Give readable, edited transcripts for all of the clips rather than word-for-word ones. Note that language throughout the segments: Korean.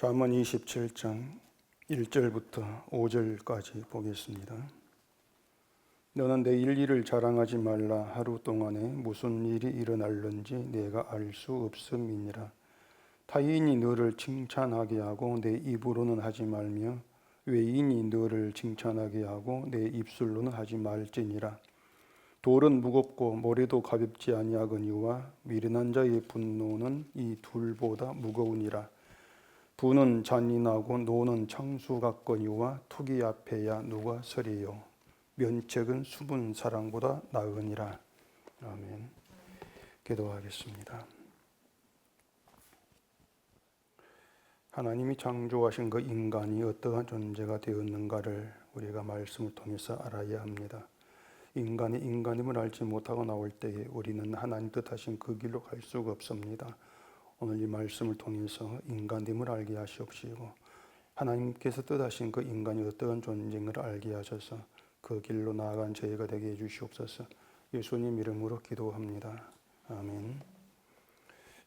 잠언 27장 1절부터 5절까지 보겠습니다. 너는 내 일을 자랑하지 말라. 하루 동안에 무슨 일이 일어날는지 내가 알 수 없음이니라. 타인이 너를 칭찬하게 하고 내 입으로는 하지 말며 외인이 너를 칭찬하게 하고 내 입술로는 하지 말지니라. 돌은 무겁고 모래도 가볍지 아니하거니와 미련한 자의 분노는 이 둘보다 무거우니라. 부는 잔인하고 노는 창수 같거니와 투기 앞에야 누가 서리요. 면책은 숨은 사랑보다 나으니라. 아멘. 기도하겠습니다. 하나님이 창조하신 그 인간이 어떠한 존재가 되었는가를 우리가 말씀을 통해서 알아야 합니다. 인간이 인간임을 알지 못하고 나올 때에 우리는 하나님 뜻하신 그 길로 갈 수가 없습니다. 오늘 이 말씀을 통해서 인간됨을 알게 하시옵시고 하나님께서 뜻하신 그 인간이 어떠한 존재인가를 알게 하셔서 그 길로 나아간 저희가 되게 해주시옵소서. 예수님 이름으로 기도합니다. 아멘.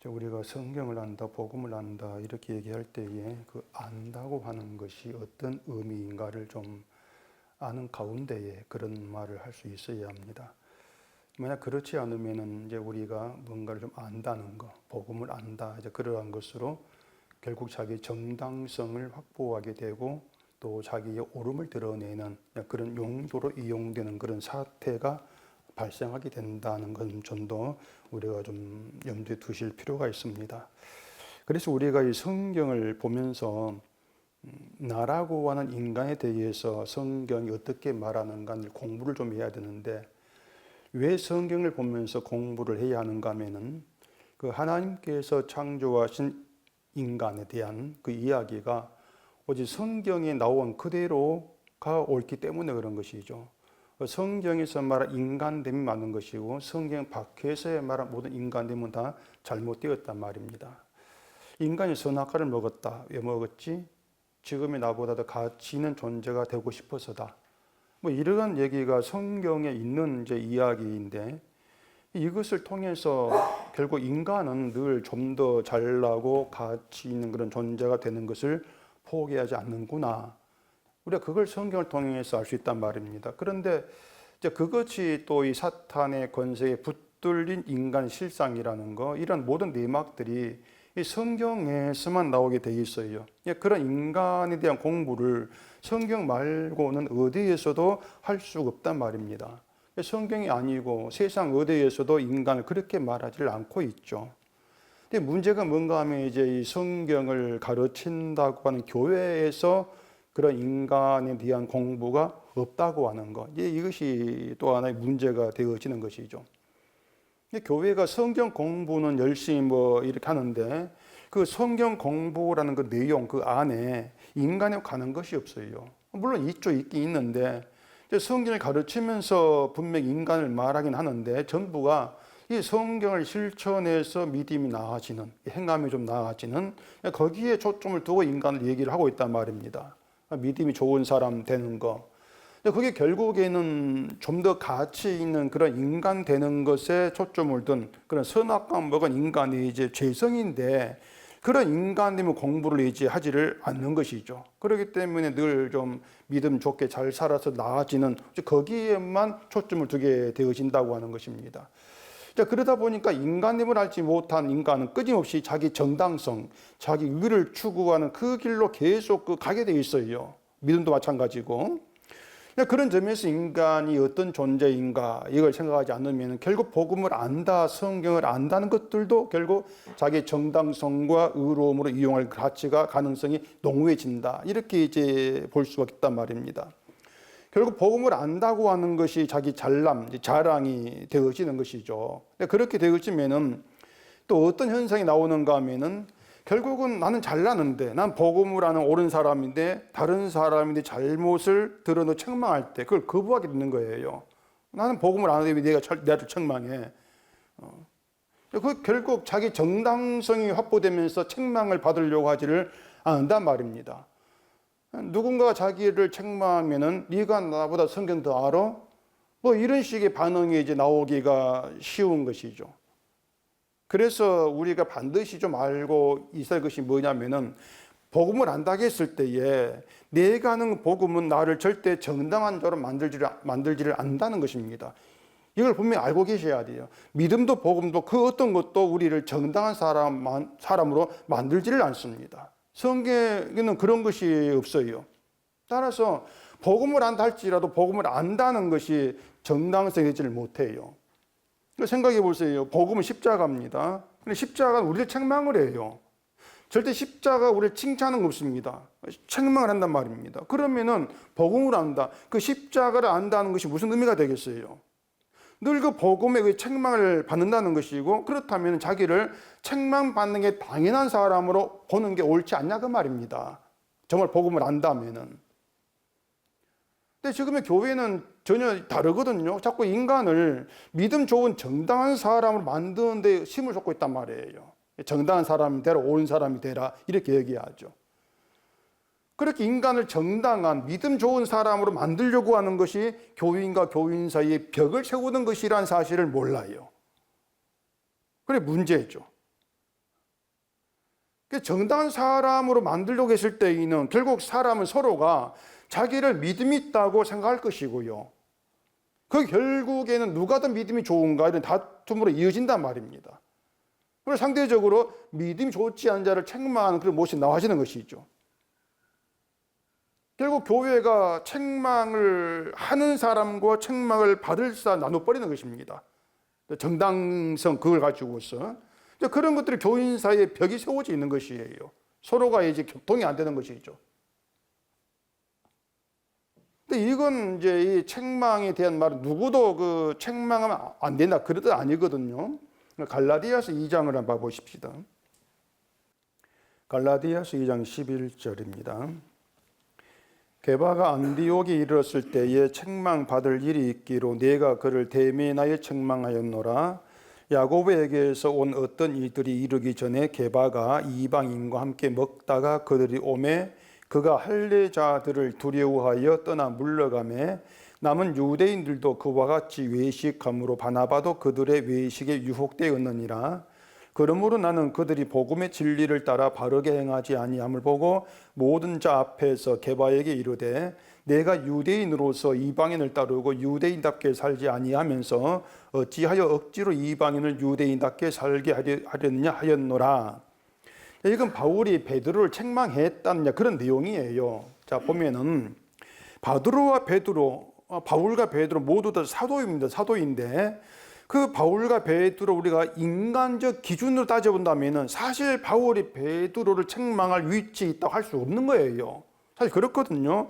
우리가 성경을 안다, 복음을 안다 이렇게 얘기할 때에 그 안다고 하는 것이 어떤 의미인가를 좀 아는 가운데에 그런 말을 할 수 있어야 합니다. 만약 그렇지 않으면은 이제 우리가 뭔가를 좀 안다는 거, 복음을 안다, 이제 그러한 것으로 결국 자기 정당성을 확보하게 되고 또 자기의 옳음을 드러내는 그런 용도로 이용되는 그런 사태가 발생하게 된다는 건 좀더 우리가 좀 염두에 두실 필요가 있습니다. 그래서 우리가 이 성경을 보면서 나라고 하는 인간에 대해서 성경이 어떻게 말하는가를 공부를 좀 해야 되는데 왜 성경을 보면서 공부를 해야 하는가 하면은 그 하나님께서 창조하신 인간에 대한 그 이야기가 오직 성경에 나온 그대로가 옳기 때문에 그런 것이죠. 성경에서 말한 인간됨이 맞는 것이고 성경 밖에서 말한 모든 인간됨은 다 잘못되었단 말입니다. 인간이 선악과를 먹었다. 왜 먹었지? 지금의 나보다 더 가치 있는 존재가 되고 싶어서다. 뭐 이러한 얘기가 성경에 있는 이제 이야기인데 이것을 통해서 결국 인간은 늘 좀 더 잘나고 가치 있는 그런 존재가 되는 것을 포기하지 않는구나. 우리가 그걸 성경을 통해서 알 수 있단 말입니다. 그런데 이제 그것이 또 이 사탄의 권세에 붙들린 인간 실상이라는 거, 이런 모든 내막들이 이 성경에서만 나오게 돼 있어요. 그런 인간에 대한 공부를 성경 말고는 어디에서도 할 수가 없단 말입니다. 성경이 아니고 세상 어디에서도 인간을 그렇게 말하지를 않고 있죠. 근데 문제가 뭔가 하면 이제 이 성경을 가르친다고 하는 교회에서 그런 인간에 대한 공부가 없다고 하는 것. 이것이 또 하나의 문제가 되어지는 것이죠. 교회가 성경 공부는 열심히 뭐 이렇게 하는데 그 성경 공부라는 그 내용 그 안에 인간에 가는 것이 없어요. 물론 있긴 있는데 성경을 가르치면서 분명히 인간을 말하긴 하는데 전부가 이 성경을 실천해서 믿음이 나아지는, 행함이 좀 나아지는 거기에 초점을 두고 인간을 얘기를 하고 있단 말입니다. 믿음이 좋은 사람 되는 거. 그게 결국에는 좀 더 가치 있는 그런 인간 되는 것에 초점을 둔 그런 선악과 먹은 인간이 이제 죄성인데 그런 인간됨의 공부를 이제 하지를 않는 것이죠. 그렇기 때문에 늘 좀 믿음 좋게 잘 살아서 나아지는 거기에만 초점을 두게 되어진다고 하는 것입니다. 자, 그러다 보니까 인간됨을 알지 못한 인간은 끊임없이 자기 정당성, 자기 의를 추구하는 그 길로 계속 가게 돼 있어요. 믿음도 마찬가지고. 그런 점에서 인간이 어떤 존재인가 이걸 생각하지 않으면 결국 복음을 안다, 성경을 안다는 것들도 결국 자기 정당성과 의로움으로 이용할 가치가 가능성이 농후해진다. 이렇게 이제 볼 수가 있단 말입니다. 결국 복음을 안다고 하는 것이 자기 잘남, 자랑이 되어지는 것이죠. 그렇게 되어지면은 또 어떤 현상이 나오는가 하면은 결국은 나는 잘나는데, 난 복음을 아는 옳은 사람인데 다른 사람인데 잘못을 드러내 책망할 때 그걸 거부하게 되는 거예요. 나는 복음을 아는데 왜 나를 책망해? 그 결국 자기 정당성이 확보되면서 책망을 받으려고 하지를 않는단 말입니다. 누군가가 자기를 책망하면은 네가 나보다 성경 더 알아? 뭐 이런 식의 반응이 이제 나오기가 쉬운 것이죠. 그래서 우리가 반드시 좀 알고 있을 것이 뭐냐면은 복음을 안다고 했을 때에 내가 하는 복음은 나를 절대 정당한 자로 만들지를 않는다는 것입니다. 이걸 분명히 알고 계셔야 돼요. 믿음도 복음도 그 어떤 것도 우리를 정당한 사람으로 만들지를 않습니다. 성경에는 그런 것이 없어요. 따라서 복음을 안다 할지라도 복음을 안다는 것이 정당성이지를 못해요. 생각해 보세요. 복음은 십자가입니다. 근데 십자가는 우리를 책망을 해요. 절대 십자가 우리를 칭찬하는 거 없습니다. 책망을 한단 말입니다. 그러면은 복음을 안다. 그 십자가를 안다는 것이 무슨 의미가 되겠어요? 늘 그 복음의 그 책망을 받는다는 것이고, 그렇다면 자기를 책망받는 게 당연한 사람으로 보는 게 옳지 않냐 그 말입니다. 정말 복음을 안다면은. 근데 지금의 교회는 전혀 다르거든요. 자꾸 인간을 믿음 좋은 정당한 사람으로 만드는 데 힘을 쏟고 있단 말이에요. 정당한 사람이 되라, 옳은 사람이 되라, 이렇게 얘기하죠. 그렇게 인간을 정당한 믿음 좋은 사람으로 만들려고 하는 것이 교인과 교인 사이에 벽을 세우는 것이라는 사실을 몰라요. 그게 문제죠. 정당한 사람으로 만들려고 했을 때에는 결국 사람은 서로가 자기를 믿음이 있다고 생각할 것이고요. 그 결국에는 누가 더 믿음이 좋은가 이런 다툼으로 이어진단 말입니다. 그리고 상대적으로 믿음이 좋지 않은 자를 책망하는 그런 모습이 나와지는 것이죠. 결국 교회가 책망을 하는 사람과 책망을 받을 사람 나눠버리는 것입니다. 정당성 그걸 가지고서 그런 것들이 교인 사이에 벽이 세워져 있는 것이에요. 서로가 이제 교통이 안 되는 것이죠. 근데 이건 이제 이 책망에 대한 말은 누구도 그 책망하면 안 된다 그런 뜻 아니거든요. 갈라디아서 2장을 한번 봐보십시다. 갈라디아서 2장 11절입니다. 게바가 안디옥에 이르렀을 때에 책망받을 일이 있기로 내가 그를 대면하여 책망하였노라. 야고보에게서 온 어떤 이들이 이르기 전에 게바가 이방인과 함께 먹다가 그들이 오매 그가 할례자들을 두려워하여 떠나 물러가매 남은 유대인들도 그와 같이 외식함으로 바나바도 그들의 외식에 유혹되었느니라. 그러므로 나는 그들이 복음의 진리를 따라 바르게 행하지 아니함을 보고 모든 자 앞에서 게바에게 이르되 내가 유대인으로서 이방인을 따르고 유대인답게 살지 아니하면서 어찌하여 억지로 이방인을 유대인답게 살게 하려느냐 하였노라. 이건 바울이 베드로를 책망했다는 그런 내용이에요. 자, 보면은 바울과 베드로 모두 다 사도입니다. 사도인데 그 바울과 베드로 우리가 인간적 기준으로 따져본다면 사실 바울이 베드로를 책망할 위치에 있다고 할 수 없는 거예요. 사실 그렇거든요.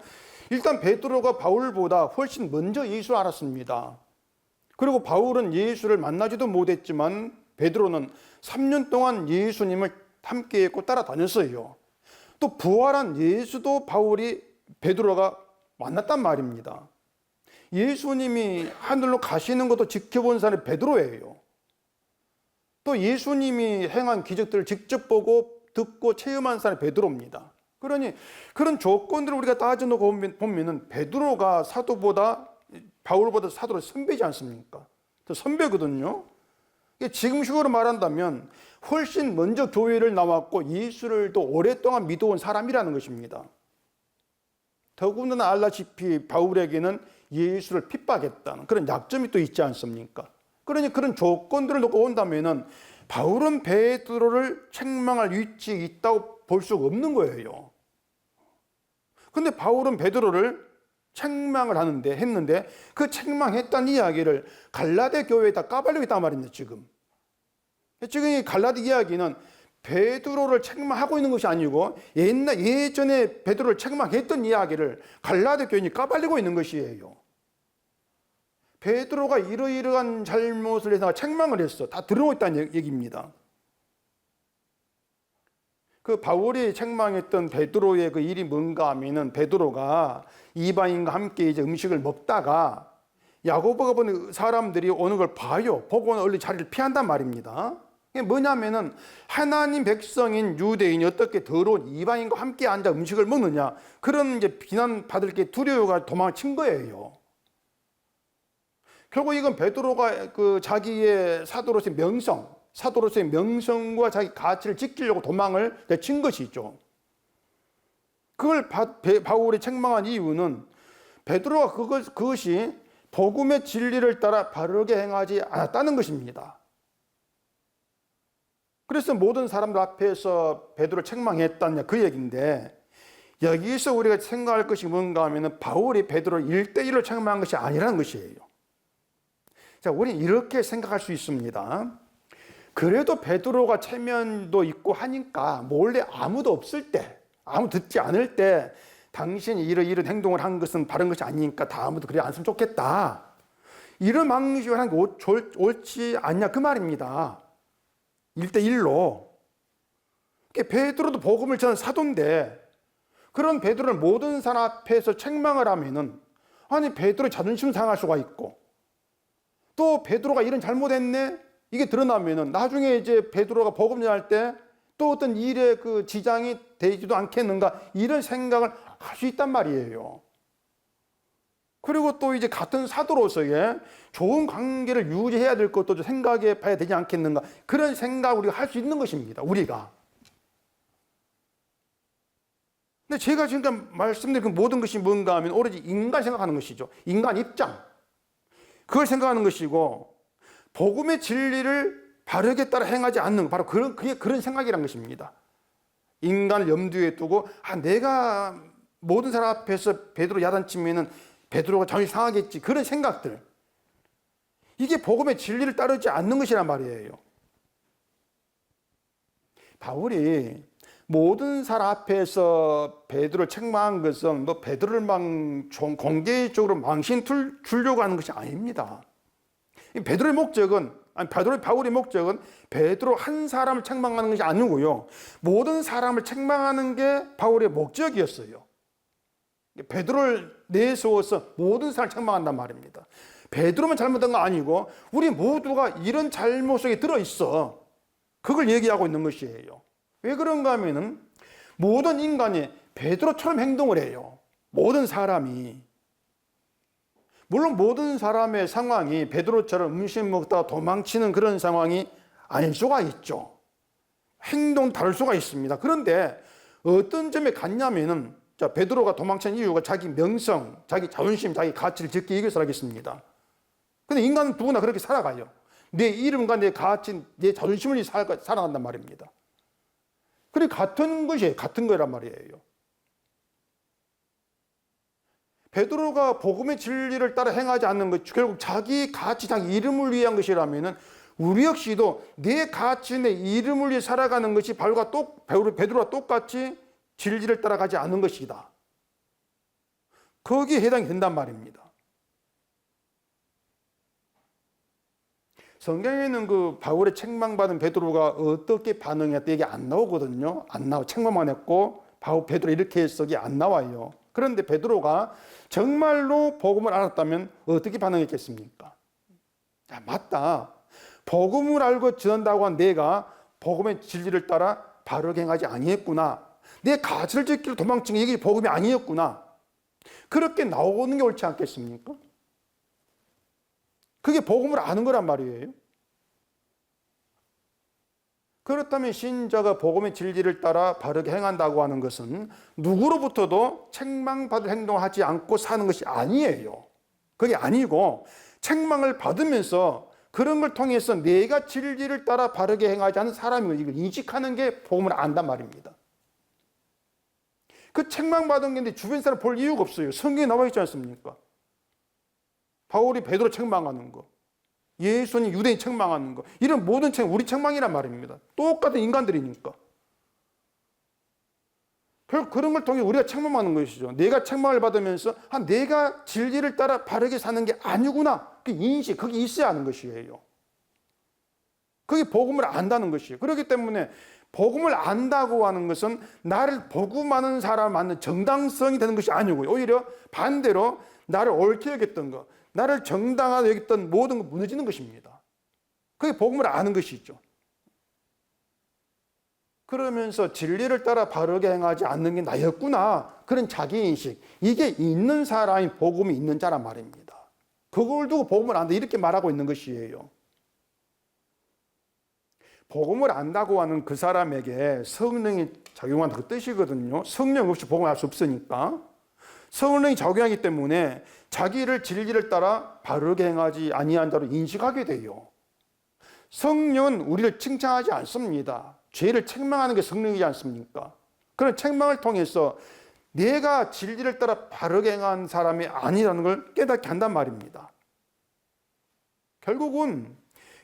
일단 베드로가 바울보다 훨씬 먼저 예수를 알았습니다. 그리고 바울은 예수를 만나지도 못했지만 베드로는 3년 동안 예수님을 함께 했고 따라다녔어요. 또 부활한 예수도 베드로가 만났단 말입니다. 예수님이 하늘로 가시는 것도 지켜본 사람이 베드로예요. 또 예수님이 행한 기적들을 직접 보고 듣고 체험한 사람이 베드로입니다. 그러니 그런 조건들을 우리가 따져놓고 보면은 베드로가 바울보다 사도로 선배지 않습니까? 더 선배거든요. 지금식으로 말한다면 훨씬 먼저 교회를 나왔고 예수를 또 오랫동안 믿어온 사람이라는 것입니다. 더군다나 알다시피 바울에게는 예수를 핍박했다는 그런 약점이 또 있지 않습니까? 그러니 그런 조건들을 놓고 온다면은 바울은 베드로를 책망할 위치에 있다고 볼 수가 없는 거예요. 근데 바울은 베드로를 책망을 했는데 그 책망했다는 이야기를 갈라디 교회에다 까발리고 있단 말입니다, 지금. 지금 이 갈라디 이야기는 베드로를 책망하고 있는 것이 아니고 예전에 베드로를 책망했던 이야기를 갈라디 교인이 까발리고 있는 것이에요. 베드로가 이러이러한 잘못을 해서 책망을 했어. 다 들어오고 있다는 얘기입니다. 그 바울이 책망했던 베드로의 그 일이 뭔가 하면은 베드로가 이방인과 함께 이제 음식을 먹다가 야고보가 보는 사람들이 오는 걸 봐요. 보고는 얼른 자리를 피한단 말입니다. 이게 뭐냐면은 하나님 백성인 유대인이 어떻게 더러운 이방인과 함께 앉아 음식을 먹느냐, 그런 이제 비난받을 게 두려워가 도망을 친 거예요. 결국 이건 베드로가 그 자기의 사도로서의 명성과 자기 가치를 지키려고 도망을 친 것이죠. 그걸 바울이 책망한 이유는 베드로가 그것이 복음의 진리를 따라 바르게 행하지 않았다는 것입니다. 그래서 모든 사람들 앞에서 베드로를 책망했다냐 그 얘기인데, 여기서 우리가 생각할 것이 뭔가 하면 바울이 베드로를 1대1로 책망한 것이 아니라는 것이에요. 자, 우리는 이렇게 생각할 수 있습니다. 그래도 베드로가 체면도 있고 하니까 몰래 아무도 없을 때, 아무 듣지 않을 때 당신이 이런 행동을 한 것은 바른 것이 아니니까 다음부터 그래 안 했으면 좋겠다, 이런 방식으로 하는 게 옳지 않냐 그 말입니다. 1대1로. 베드로도 복음을 전한 사도인데 그런 베드로를 모든 사람 앞에서 책망을 하면은, 아니 베드로의 자존심 상할 수가 있고, 또 베드로가 이런 잘못했네 이게 드러나면은 나중에 이제 베드로가 복음 전할 때 또 어떤 일에 그 지장이 되지도 않겠는가, 이런 생각을 할 수 있단 말이에요. 그리고 또 이제 같은 사도로서의 좋은 관계를 유지해야 될 것도 좀 생각해 봐야 되지 않겠는가, 그런 생각을 우리가 할 수 있는 것입니다, 우리가. 근데 제가 지금 말씀드린 그 모든 것이 뭔가 하면 오로지 인간 생각하는 것이죠. 인간 입장. 그걸 생각하는 것이고, 복음의 진리를 바르게 따라 행하지 않는 것, 바로 그게 그런 생각이란 것입니다. 인간을 염두에 두고, 내가 모든 사람 앞에서 베드로 야단치면은 베드로가 자존심 상하겠지, 그런 생각들. 이게 복음의 진리를 따르지 않는 것이란 말이에요. 바울이 모든 사람 앞에서 베드로를 책망한 것은 뭐 베드로를 공개적으로 망신 주려고 하는 것이 아닙니다. 베드로의 목적은, 바울의 목적은 베드로 한 사람을 책망하는 것이 아니고요, 모든 사람을 책망하는 게 바울의 목적이었어요. 베드로를 내세워서 모든 사람을 책망한단 말입니다. 베드로만 잘못한 거 아니고 우리 모두가 이런 잘못 속에 들어있어, 그걸 얘기하고 있는 것이에요. 왜 그런가 하면은 모든 인간이 베드로처럼 행동을 해요. 모든 사람이. 물론 모든 사람의 상황이 베드로처럼 음식 먹다가 도망치는 그런 상황이 아닐 수가 있죠. 행동 다를 수가 있습니다. 그런데 어떤 점에 갔냐면은, 자, 베드로가 도망친 이유가 자기 명성, 자기 자존심, 자기 가치를 지키기 위해서 하겠습니다. 근데 인간은 누구나 그렇게 살아가요. 내 이름과 내 가치, 내 자존심을 위해 살아간단 말입니다. 그래, 같은 것이에요. 같은 거란 말이에요. 베드로가 복음의 진리를 따라 행하지 않는 것, 결국 자기 가치, 자기 이름을 위한 것이라면은 우리 역시도 내 가치, 내 이름을 위해 살아가는 것이 베드로와 똑같이 진리를 따라가지 않는 것이다. 거기에 해당이 된단 말입니다. 성경에는 그 바울의 책망받은 베드로가 어떻게 반응했다 이게 안 나오거든요. 안 나와. 책망만 했고 베드로 이렇게 했어, 이게 안 나와요. 그런데 베드로가 정말로 복음을 알았다면 어떻게 반응했겠습니까? 자, 맞다. 복음을 알고 전한다고 한 내가 복음의 진리를 따라 바르게 행하지 아니했구나. 내 가치를 지키려 도망친 게 이게 복음이 아니었구나. 그렇게 나오는 게 옳지 않겠습니까? 그게 복음을 아는 거란 말이에요. 그렇다면 신자가 복음의 진리를 따라 바르게 행한다고 하는 것은 누구로부터도 책망받을 행동을 하지 않고 사는 것이 아니에요. 그게 아니고, 책망을 받으면서 그런 걸 통해서 내가 진리를 따라 바르게 행하지 않은 사람이 이걸 인식하는 게 복음을 안단 말입니다. 그 책망받은 게 주변 사람 볼 이유가 없어요. 성경에 나와 있지 않습니까? 바울이 베드로 책망하는 거, 예수님 유대인 책망하는 거, 이런 모든 책망, 우리 책망이란 말입니다. 똑같은 인간들이니까. 결국 그런 걸 통해 우리가 책망하는 것이죠. 내가 책망을 받으면서 내가 진리를 따라 바르게 사는 게 아니구나, 그 인식, 그게 있어야 하는 것이에요. 그게 복음을 안다는 것이에요. 그렇기 때문에 복음을 안다고 하는 것은 나를 복음하는 사람 맞는 정당성이 되는 것이 아니고요, 오히려 반대로 나를 옳게 여겼던 것, 나를 정당하게 여겼던 모든 것 무너지는 것입니다. 그게 복음을 아는 것이죠. 그러면서 진리를 따라 바르게 행하지 않는 게 나였구나, 그런 자기인식, 이게 있는 사람이 복음이 있는 자란 말입니다. 그걸 두고 복음을 안다 이렇게 말하고 있는 것이에요. 복음을 안다고 하는 그 사람에게 성령이 작용한다 그 뜻이거든요. 성령 없이 복음을 할 수 없으니까. 성령이 작용하기 때문에 자기를 진리를 따라 바르게 행하지 아니한 자로 인식하게 돼요. 성령은 우리를 칭찬하지 않습니다. 죄를 책망하는 게 성령이지 않습니까? 그런 책망을 통해서 내가 진리를 따라 바르게 행한 사람이 아니라는 걸 깨닫게 한단 말입니다. 결국은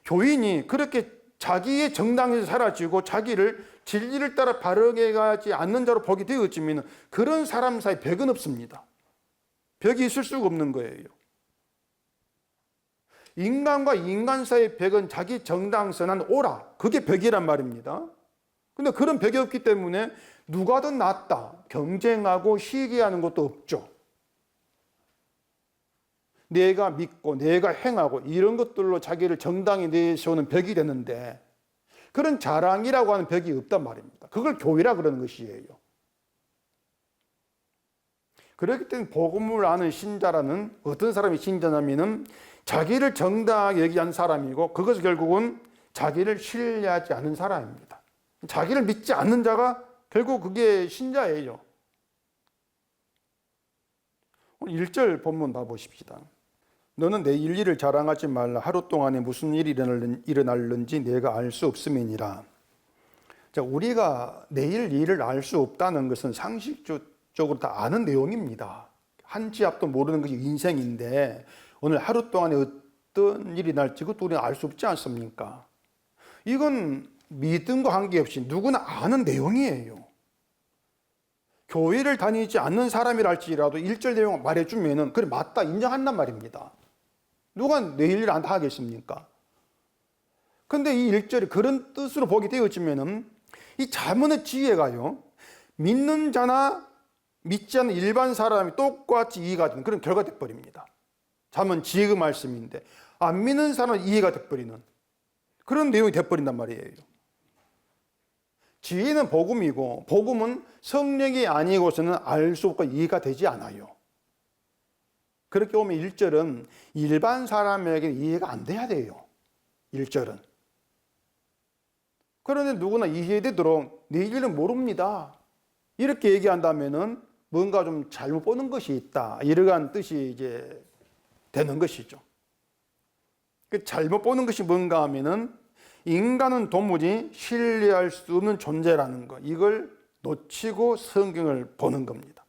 교인이 그렇게 자기의 정당에서 사라지고 자기를 진리를 따라 바르게 가지 않는 자로 보게 되어지면 그런 사람 사이 벽은 없습니다. 벽이 있을 수가 없는 거예요. 인간과 인간 사이의 벽은 자기 정당선한 오라. 그게 벽이란 말입니다. 근데 그런 벽이 없기 때문에 누가 더 낫다, 경쟁하고 시기하는 것도 없죠. 내가 믿고 내가 행하고 이런 것들로 자기를 정당히 내세우는 벽이 되는데 그런 자랑이라고 하는 벽이 없단 말입니다. 그걸 교회라 그러는 것이에요. 그렇기 때문에 복음을 아는 신자라는 어떤 사람이 신자냐면은 자기를 정당하게 여기는 사람이고 그것은 결국은 자기를 신뢰하지 않는 사람입니다. 자기를 믿지 않는 자가 결국 그게 신자예요. 오늘 1절 본문 봐보십시다. 너는 내 일을 자랑하지 말라. 하루 동안에 무슨 일이 일어날는지 내가 알 수 없음이니라. 자, 우리가 내일 일을 알 수 없다는 것은 상식적으로 다 아는 내용입니다. 한치 앞도 모르는 것이 인생인데 오늘 하루 동안에 어떤 일이 날지 그것도 우리는 알 수 없지 않습니까? 이건 믿음과 관계없이 누구나 아는 내용이에요. 교회를 다니지 않는 사람이랄지라도 1절 내용을 말해주면은 그래 맞다 인정한단 말입니다. 누가 내일 일 안 하겠습니까? 근데 이 1절이 그런 뜻으로 보게 되어지면은 이 자문의 지혜가요, 믿는 자나 믿지 않는 일반 사람이 똑같이 이해가 되는 그런 결과가 돼버립니다. 자문 지혜의 말씀인데 안 믿는 사람은 이해가 돼버리는 그런 내용이 돼버린단 말이에요. 지혜는 복음이고 복음은 성령이 아니고서는 알 수 없고 이해가 되지 않아요. 그렇게 보면 1절은 일반 사람에게 이해가 안 돼야 돼요. 1절은. 그런데 누구나 이해되도록 내 일은 모릅니다. 이렇게 얘기한다면은 뭔가 좀 잘못 보는 것이 있다. 이러한 뜻이 이제 되는 것이죠. 그 잘못 보는 것이 뭔가 하면은 인간은 도무지 신뢰할 수 없는 존재라는 것. 이걸 놓치고 성경을 보는 겁니다.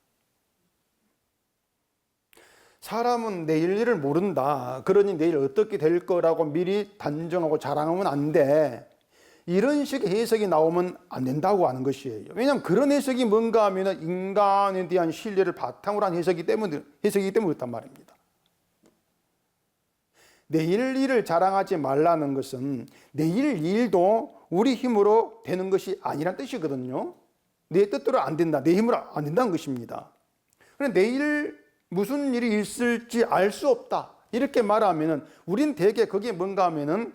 사람은 내일 일을 모른다. 그러니 내일 어떻게 될 거라고 미리 단정하고 자랑하면 안 돼. 이런 식의 해석이 나오면 안 된다고 하는 것이에요. 왜냐하면 그런 해석이 뭔가 하면 인간에 대한 신뢰를 바탕으로 한 해석이기 때문에 그렇단 말입니다. 내일 일을 자랑하지 말라는 것은 내일 일도 우리 힘으로 되는 것이 아니란 뜻이거든요. 내 뜻대로 안 된다. 내 힘으로 안 된다는 것입니다. 그런데 내일 무슨 일이 있을지 알 수 없다. 이렇게 말하면은 우린 대개 그게 뭔가 하면은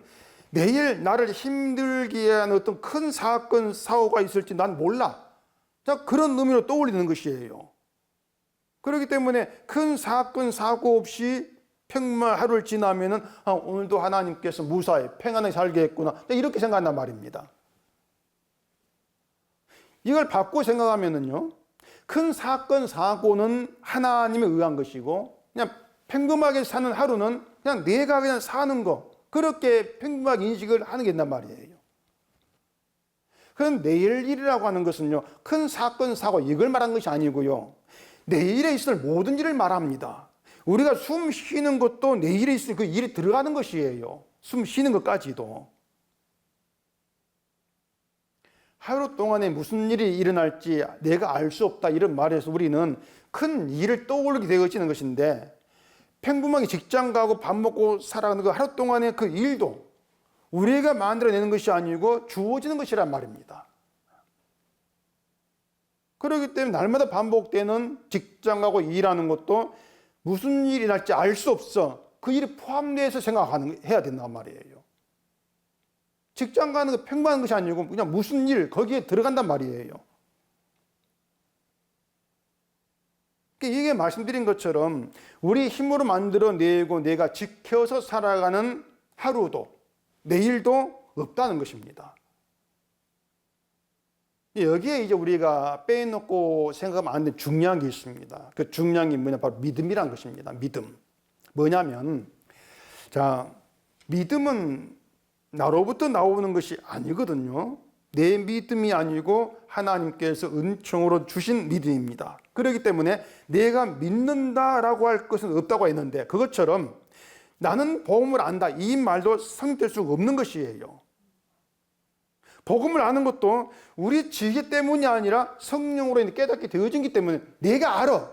내일 나를 힘들게 하는 어떤 큰 사건, 사고가 있을지 난 몰라. 자, 그런 의미로 떠올리는 것이에요. 그렇기 때문에 큰 사건, 사고 없이 평범한 하루를 지나면은 오늘도 하나님께서 무사히 평안하게 살게 했구나. 이렇게 생각한단 말입니다. 이걸 바꾸고 생각하면은요, 큰 사건, 사고는 하나님에 의한 것이고, 그냥 평범하게 사는 하루는 그냥 내가 그냥 사는 거, 그렇게 평범하게 인식을 하는 게 있단 말이에요. 그럼 내일 일이라고 하는 것은요, 큰 사건, 사고, 이걸 말한 것이 아니고요, 내일에 있을 모든 일을 말합니다. 우리가 숨 쉬는 것도 내일에 있을 그 일이 들어가는 것이에요. 숨 쉬는 것까지도. 하루 동안에 무슨 일이 일어날지 내가 알 수 없다 이런 말에서 우리는 큰 일을 떠올리게 되어지는 것인데 평범하게 직장 가고 밥 먹고 살아가는 그 하루 동안의 그 일도 우리가 만들어내는 것이 아니고 주어지는 것이란 말입니다. 그렇기 때문에 날마다 반복되는 직장 가고 일하는 것도 무슨 일이 날지 알 수 없어. 그 일이 포함돼서 해야 된단 말이에요. 직장 가는 거 평범한 것이 아니고 그냥 무슨 일 거기에 들어간단 말이에요. 이게 말씀드린 것처럼 우리 힘으로 만들어내고 내가 지켜서 살아가는 하루도 내일도 없다는 것입니다. 여기에 이제 우리가 빼놓고 생각하면 안 되는 중요한 게 있습니다. 그 중요한 게 뭐냐? 바로 믿음이란 것입니다. 믿음. 뭐냐면, 자, 믿음은 나로부터 나오는 것이 아니거든요. 내 믿음이 아니고 하나님께서 은총으로 주신 믿음입니다. 그렇기 때문에 내가 믿는다라고 할 것은 없다고 했는데, 그것처럼 나는 복음을 안다 이 말도 성립될 수가 없는 것이에요. 복음을 아는 것도 우리 지혜 때문이 아니라 성령으로 깨닫게 되어진기 때문에 내가 알아.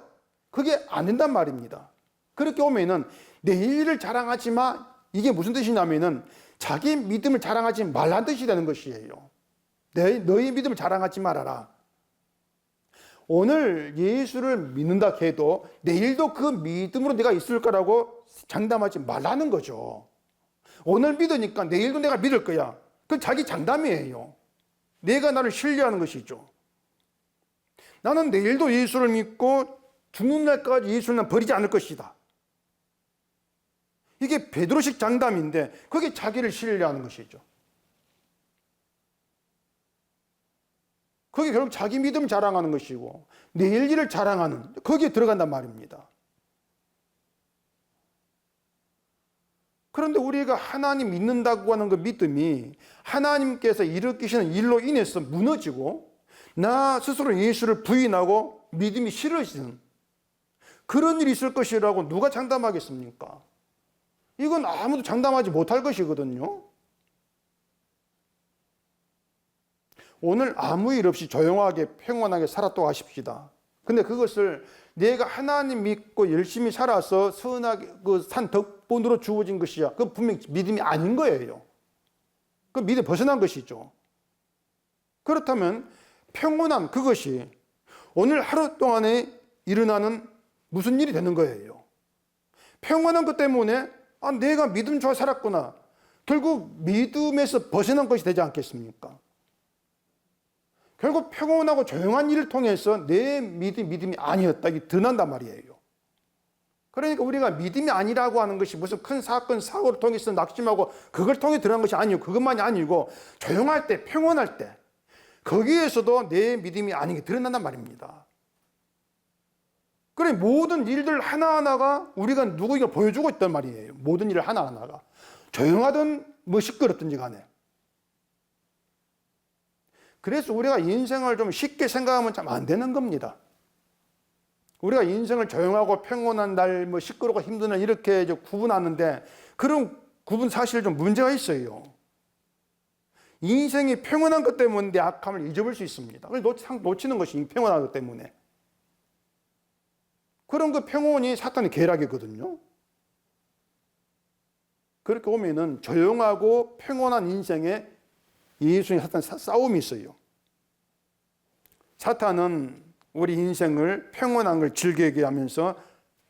그게 안 된단 말입니다. 그렇게 오면은 내 일을 자랑하지 마. 이게 무슨 뜻이냐면은 자기 믿음을 자랑하지 말라는 뜻이 되는 것이에요. 너희 믿음을 자랑하지 말아라. 오늘 예수를 믿는다 해도 내일도 그 믿음으로 내가 있을 거라고 장담하지 말라는 거죠. 오늘 믿으니까 내일도 내가 믿을 거야. 그건 자기 장담이에요. 내가 나를 신뢰하는 것이죠. 나는 내일도 예수를 믿고 죽는 날까지 예수를 버리지 않을 것이다. 이게 베드로식 장담인데 그게 자기를 신뢰하는 것이죠. 그게 결국 자기 믿음을 자랑하는 것이고 내일 일을 자랑하는 거기에 들어간단 말입니다. 그런데 우리가 하나님 믿는다고 하는 그 믿음이 하나님께서 일으키시는 일로 인해서 무너지고 나 스스로 예수를 부인하고 믿음이 싫어지는 그런 일이 있을 것이라고 누가 장담하겠습니까? 이건 아무도 장담하지 못할 것이거든요. 오늘 아무 일 없이 조용하게 평온하게 살았다고 하십시다. 근데 그것을 내가 하나님 믿고 열심히 살아서 선하게 산 덕분으로 주어진 것이야. 그건 분명히 믿음이 아닌 거예요. 그 믿음에 벗어난 것이죠. 그렇다면 평온한 그것이 오늘 하루 동안에 일어나는 무슨 일이 되는 거예요. 평온한 것 때문에 내가 믿음 좋아 살았구나. 결국 믿음에서 벗어난 것이 되지 않겠습니까? 결국 평온하고 조용한 일을 통해서 내 믿음이 아니었다. 이게 드러난단 말이에요. 그러니까 우리가 믿음이 아니라고 하는 것이 무슨 큰 사건, 사고를 통해서 낙심하고 그걸 통해 드러난 것이 아니고 그것만이 아니고 조용할 때, 평온할 때 거기에서도 내 믿음이 아닌 게 드러난단 말입니다. 그래 모든 일들 하나하나가 우리가 누구에게 보여주고 있단 말이에요. 모든 일 하나하나가. 조용하든 뭐 시끄럽든지 간에. 그래서 우리가 인생을 좀 쉽게 생각하면 참 안 되는 겁니다. 우리가 인생을 조용하고 평온한 날, 뭐 시끄럽고 힘든 날 이렇게 이제 구분하는데 그런 구분 사실 좀 문제가 있어요. 인생이 평온한 것 때문에 내 악함을 잊어볼 수 있습니다. 놓치는 것이 평온한 것 때문에. 그런 그 평온이 사탄의 계략이거든요. 그렇게 보면은 조용하고 평온한 인생에 예수님 사탄 싸움이 있어요. 사탄은 우리 인생을 평온한 걸 즐기게 하면서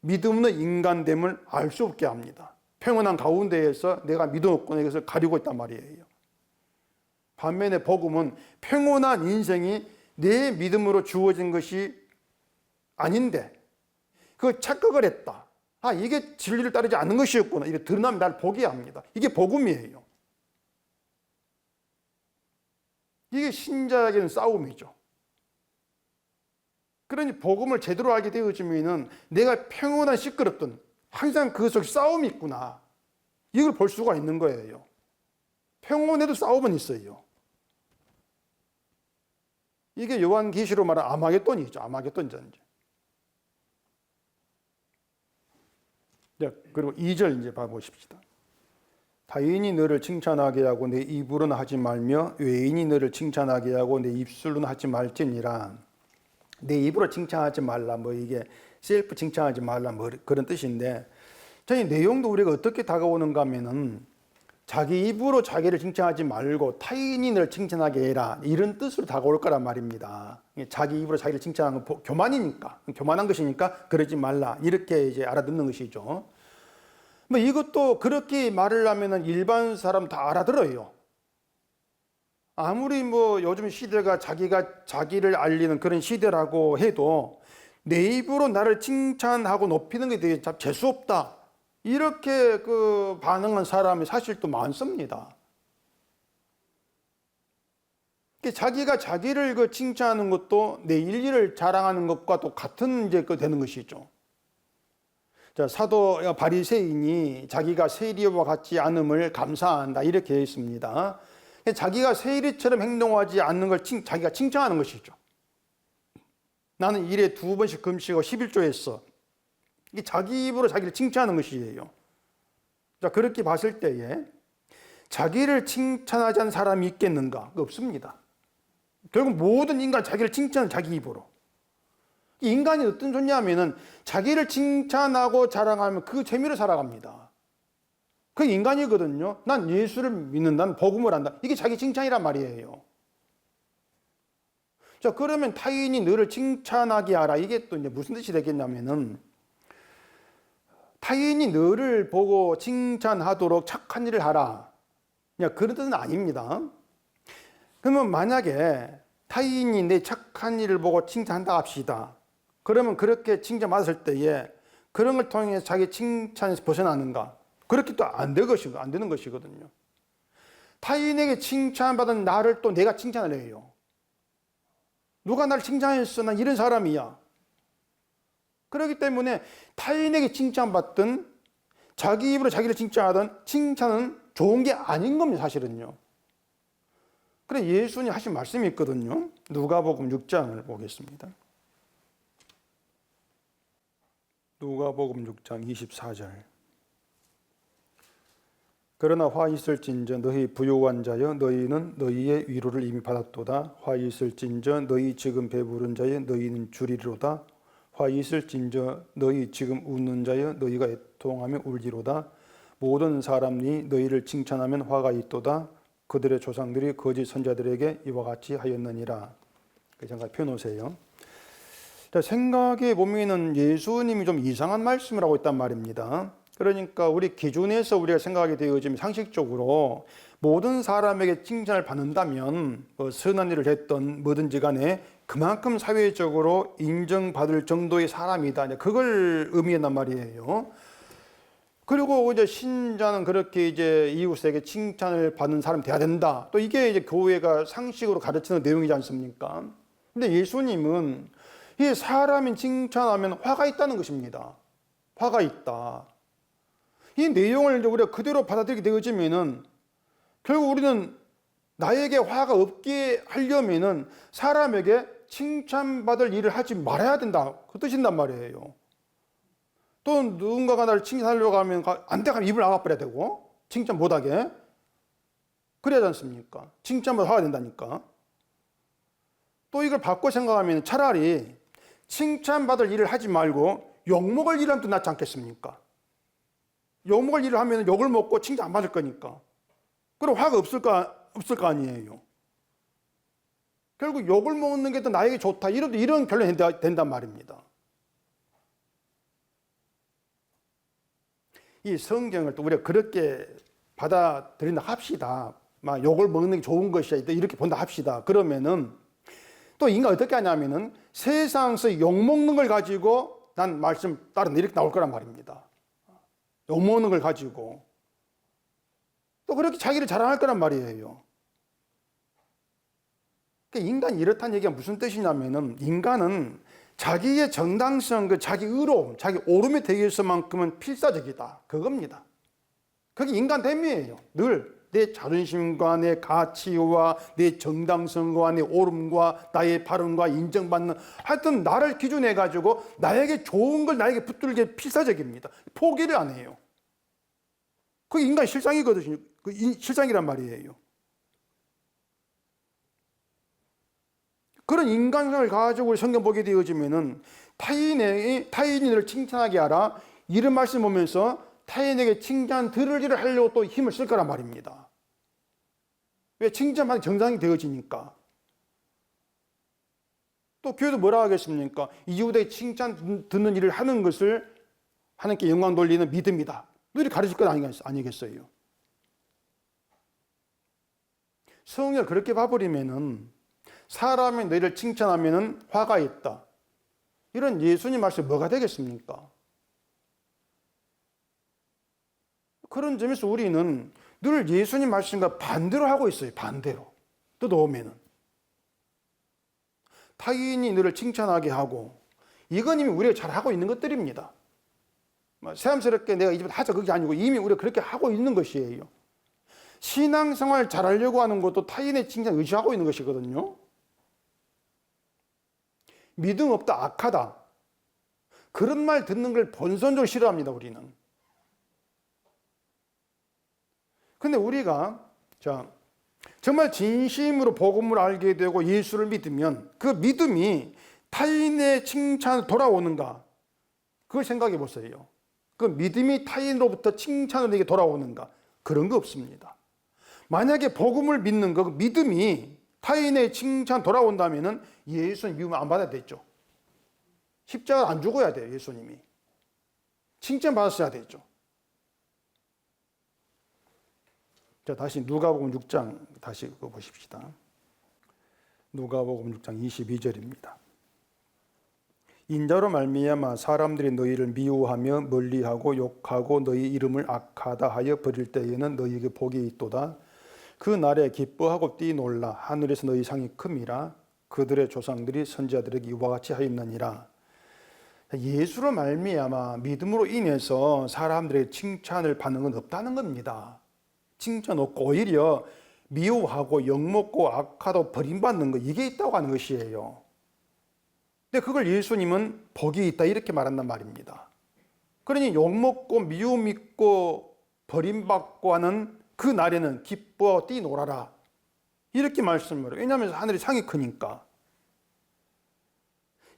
믿음 없는 인간됨을 알 수 없게 합니다. 평온한 가운데에서 내가 믿음 없구나 이것을 가리고 있단 말이에요. 반면에 복음은 평온한 인생이 내 믿음으로 주어진 것이 아닌데 그 착각을 했다. 이게 진리를 따르지 않는 것이었구나. 이게 드러나면 날 보게 합니다. 이게 복음이에요. 이게 신자에게는 싸움이죠. 그러니 복음을 제대로 알게 되어지면은 내가 평온한 시끄럽던 항상 그 속에 싸움이 있구나. 이걸 볼 수가 있는 거예요. 평온에도 싸움은 있어요. 이게 요한계시로 말하는 아마겟돈이죠. 아마겟돈 전쟁. 그리고 2절 이제 봐보십시다. 타인이 너를 칭찬하게 하고 내 입으로는 하지 말며 외인이 너를 칭찬하게 하고 내 입술로는 하지 말지니라. 내 입으로 칭찬하지 말라. 뭐 이게 셀프 칭찬하지 말라. 뭐 그런 뜻인데 저희 내용도 우리가 어떻게 다가오는가 하면은 자기 입으로 자기를 칭찬하지 말고 타인이 너를 칭찬하게 해라. 이런 뜻으로 다가올 거란 말입니다. 자기 입으로 자기를 칭찬하는 건 교만이니까, 교만한 것이니까 그러지 말라. 이렇게 이제 알아듣는 것이죠. 뭐 이것도 그렇게 말을 하면은 일반 사람 다 알아들어요. 아무리 뭐 요즘 시대가 자기가 자기를 알리는 그런 시대라고 해도 내 입으로 나를 칭찬하고 높이는 게 되게 참 재수없다. 이렇게 그 반응한 사람이 사실 또 많습니다. 자기가 자기를 칭찬하는 것도 내 일기를 자랑하는 것과 또 같은 이제 되는 것이죠. 자, 사도 바리새인이 자기가 세리와 같지 않음을 감사한다 이렇게 했습니다. 자기가 세리처럼 행동하지 않는 걸 자기가 칭찬하는 것이죠. 나는 일에 2번씩 금식하고 11조 했어. 이게 자기 입으로 자기를 칭찬하는 것이에요. 자, 그렇게 봤을 때에 자기를 칭찬하지 않는 사람이 있겠는가? 없습니다. 결국 모든 인간 자기를 칭찬하는 자기 입으로. 인간이 어떤 존재냐면은 자기를 칭찬하고 자랑하면 그 재미로 살아갑니다. 그 인간이거든요. 난 예수를 믿는다, 난 복음을 한다. 이게 자기 칭찬이란 말이에요. 자, 그러면 타인이 너를 칭찬하게 하라. 이게 또 이제 무슨 뜻이 되겠냐면은 타인이 너를 보고 칭찬하도록 착한 일을 하라. 그냥 그런 뜻은 아닙니다. 그러면 만약에 타인이 내 착한 일을 보고 칭찬한다 합시다. 그러면 그렇게 칭찬받았을 때에 그런 걸 통해서 자기 칭찬에서 벗어나는가? 그렇게 또 안 되는 것이거든요. 타인에게 칭찬받은 나를 또 내가 칭찬을 해요. 누가 나를 칭찬했어? 난 이런 사람이야. 그렇기 때문에 타인에게 칭찬받든 자기 입으로 자기를 칭찬하든 칭찬은 좋은 게 아닌 겁니다, 사실은요. 그래 예수님 하신 말씀이 있거든요. 누가복음 6장을 보겠습니다. 누가복음 6장 24절. 그러나 화 있을진저 너희 부요한 자여 너희는 너희의 위로를 이미 받았도다. 화 있을진저 너희 지금 배부른 자여 너희는 주리로다. 화 있을진저 너희 지금 웃는 자여 너희가 애통하며 울리로다. 모든 사람이 너희를 칭찬하면 화가 있도다. 그들의 조상들이 거짓 선자들에게 이와 같이 하였느니라. 잠깐 펴놓으세요. 자, 생각해 보면은 예수님이 좀 이상한 말씀을 하고 있단 말입니다. 그러니까 우리 기준에서 우리가 생각하게 되어지면 상식적으로 모든 사람에게 칭찬을 받는다면 선한 일을 했던 뭐든지 간에 그만큼 사회적으로 인정받을 정도의 사람이다. 그걸 의미한단 말이에요. 그리고 이제 신자는 그렇게 이제 이웃에게 칭찬을 받는 사람이 돼야 된다. 또 이게 이제 교회가 상식으로 가르치는 내용이지 않습니까? 근데 예수님은 이 사람이 칭찬하면 화가 있다는 것입니다. 화가 있다. 이 내용을 이제 우리가 그대로 받아들이게 되어지면은 결국 우리는 나에게 화가 없게 하려면은 사람에게 칭찬받을 일을 하지 말아야 된다. 그 뜻인단 말이에요. 또 누군가가 나를 칭찬하려고 하면 안 돼, 가면 입을 나가버려야 되고 칭찬 못하게 그래야 되지 않습니까? 칭찬받아 화가 된다니까. 또 이걸 바꿔 생각하면 차라리 칭찬받을 일을 하지 말고 욕먹을 일을 하면 더 낫지 않겠습니까? 욕먹을 일을 하면 욕을 먹고 칭찬 안 받을 거니까. 그럼 화가 없을 거 아니에요. 결국 욕을 먹는 게 더 나에게 좋다. 이런 결론이 된단 말입니다. 이 성경을 또 우리가 그렇게 받아들인다 합시다. 막 욕을 먹는 게 좋은 것이야. 이렇게 본다 합시다. 그러면은 또 인간 어떻게 하냐면은 세상에서 욕 먹는 걸 가지고 난 말씀 따르는 이렇게 나올 거란 말입니다. 욕 먹는 걸 가지고 또 그렇게 자기를 자랑할 거란 말이에요. 그러니까 인간이 이렇다는 얘기가 무슨 뜻이냐면은 인간은 자기의 정당성, 자기 의로움, 자기 옳음에 대해서만큼은 필사적이다. 그겁니다. 그게 인간됨이에요. 늘 내 자존심과 내 가치와 내 정당성과 내 옳음과 나의 발언과 인정받는 하여튼 나를 기준해 가지고 나에게 좋은 걸 나에게 붙들게 필사적입니다. 포기를 안 해요. 그게 인간 실상이거든요. 그 실상이란 말이에요. 그런 인간성을 가지고 성경 보게 되어지면은 타인이 너를 칭찬하게 하라. 이런 말씀 보면서 타인에게 칭찬 들을 일을 하려고 또 힘을 쓸 거란 말입니다. 왜? 칭찬받는 정상이 되어지니까. 또 교회도 뭐라 하겠습니까? 이웃에게 칭찬 듣는 일을 하는 것을 하나님께 영광 돌리는 믿음이다. 너희들이 가르칠 것 아니겠어요? 성경을 그렇게 봐버리면은 사람이 너희를 칭찬하면은 화가 있다. 이런 예수님 말씀이 뭐가 되겠습니까? 그런 점에서 우리는 늘 예수님 말씀과 반대로 하고 있어요. 반대로. 뜯어오면은. 타인이 너를 칭찬하게 하고, 이건 이미 우리가 잘하고 있는 것들입니다. 새삼스럽게 내가 이제부터 하자 그게 아니고 이미 우리가 그렇게 하고 있는 것이에요. 신앙생활 잘하려고 하는 것도 타인의 칭찬 의지하고 있는 것이거든요. 믿음 없다, 악하다, 그런 말 듣는 걸 본선적으로 싫어합니다, 우리는. 근데 우리가 정말 진심으로 복음을 알게 되고 예수를 믿으면 그 믿음이 타인의 칭찬으로 돌아오는가? 그걸 생각해 보세요. 그 믿음이 타인으로부터 칭찬으로 내게 돌아오는가? 그런 거 없습니다. 만약에 복음을 믿는 그 믿음이 타인의 칭찬 돌아온다면은 예수님 미움 안 받아야 되죠. 십자가 안 죽어야 돼요, 예수님이. 칭찬 받았어야 되죠. 자, 다시 누가복음 6장 다시 보십시다. 누가복음 6장 22절입니다. 인자로 말미암아 사람들이 너희를 미워하며 멀리하고 욕하고 너희 이름을 악하다 하여 버릴 때에는 너희에게 복이 있도다. 그 날에 기뻐하고 뛰놀라. 하늘에서 너희 상이 큼이라. 그들의 조상들이 선지자들에게 이와 같이 하였느니라. 예수로 말미암아 믿음으로 인해서 사람들의 칭찬을 받는 건 없다는 겁니다. 칭찬 없고 오히려 미워하고 욕먹고 악하다 버림받는 거, 이게 있다고 하는 것이에요. 근데 그걸 예수님은 복이 있다 이렇게 말한단 말입니다. 그러니 욕먹고 미움 있고 버림받고 하는 그 날에는 기뻐 뛰놀아라 이렇게 말씀을 해요. 왜냐하면 하늘이 상이 크니까.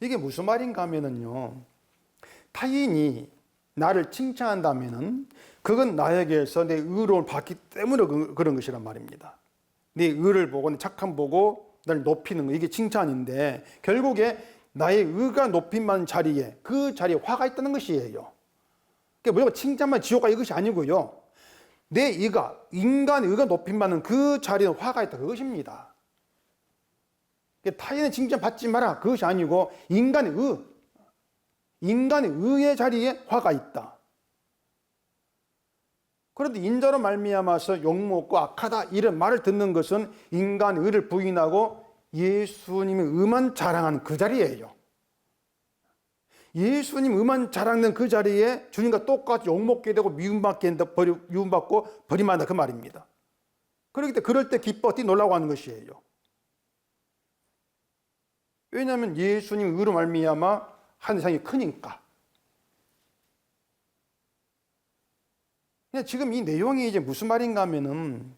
이게 무슨 말인가 하면은요, 타인이 나를 칭찬한다면은 그건 나에게서 내 의로움을 받기 때문에 그런 것이란 말입니다. 내 의를 보고 내 착함 보고 나를 높이는 거, 이게 칭찬인데 결국에 나의 의가 높임만 자리에, 그 자리에 화가 있다는 것이에요. 그러니까 무조건 칭찬만 지옥가 이것이 아니고요, 내 의가, 인간의 의가 높임받는 그 자리에 화가 있다, 그것입니다. 그러니까 타인의 칭찬 받지 마라, 그것이 아니고 인간의 의의 자리에 화가 있다. 그런데 인자로 말미암아서 욕먹고 악하다 이런 말을 듣는 것은 인간의 의를 부인하고 예수님의 의만 자랑하는 그 자리예요. 예수님 의만 자랑하는 그 자리에 주님과 똑같이 욕먹게 되고 미움받고 버림받는다, 그 말입니다. 그렇기 때문에 그럴 때 기뻐 뛰놀라고 하는 것이에요. 왜냐하면 예수님 의로 말미암아 하늘상이 크니까. 지금 이 내용이 이제 무슨 말인가 하면은,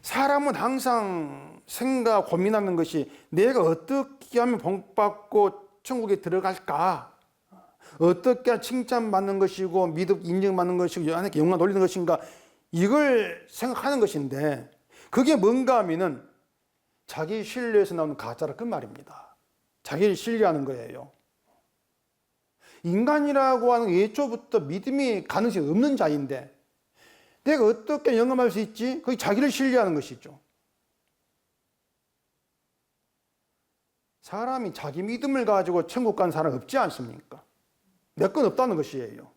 사람은 항상 생각, 고민하는 것이 내가 어떻게 하면 복받고 천국에 들어갈까? 어떻게 하면 칭찬받는 것이고 믿음 인정받는 것이고 하나님께 영광 돌리는 것인가? 이걸 생각하는 것인데, 그게 뭔가 하면은 자기 신뢰에서 나오는 가짜라, 그 말입니다. 자기를 신뢰하는 거예요. 인간이라고 하는 예초부터 믿음이 가능성이 없는 자인데 내가 어떻게 영감할 수 있지? 그게 자기를 신뢰하는 것이죠. 사람이 자기 믿음을 가지고 천국 가는 사람 없지 않습니까? 내 건 없다는 것이에요.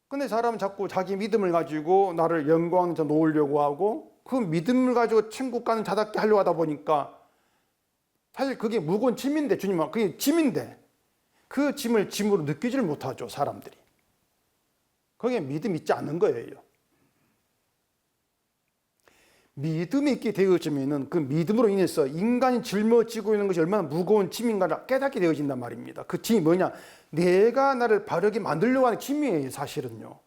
근데 사람은 자꾸 자기 믿음을 가지고 나를 영광에서 놓으려고 하고 그 믿음을 가지고 천국 가는 자답게 하려고 하다 보니까 사실 그게 무거운 짐인데, 주님은 그게 짐인데 그 짐을 짐으로 느끼지를 못하죠, 사람들이. 거기에 믿음이 있지 않는 거예요. 믿음이 있게 되어지면은 그 믿음으로 인해서 인간이 짊어지고 있는 것이 얼마나 무거운 짐인가를 깨닫게 되어진단 말입니다. 그 짐이 뭐냐? 내가 나를 바르게 만들려고 하는 짐이에요, 사실은요.